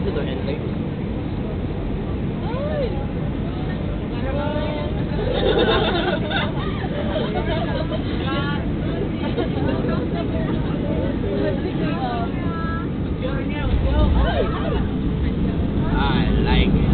Ito headlight. I like it.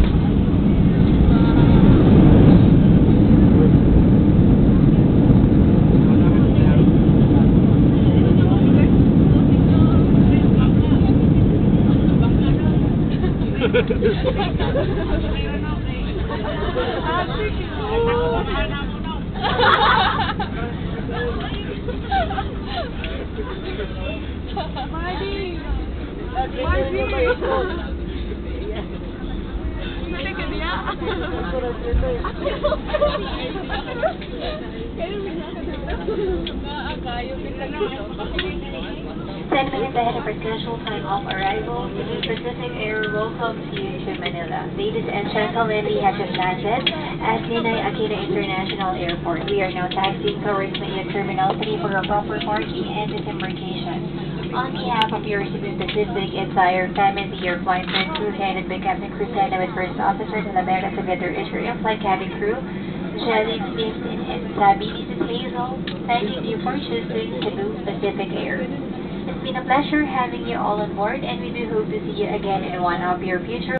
Ten minutes ahead of our scheduled time of arrival, Pacific Air welcomes you to Manila. Ladies and gentlemen, we have just landed at Ninoy Aquino International Airport. We are now taxiing towards Manila Terminal 3 for a proper parking and disembarkation. On behalf of your Cebu Pacific entire family, your flight crew headed by Captain Cruzena with First Officer Talavera together is your in-flight cabin crew, Jelly, Clifton, and Sabi. This is Hazel, thanking you for choosing Cebu Pacific Air. It's been a pleasure having you all on board, and we do hope to see you again in one of your future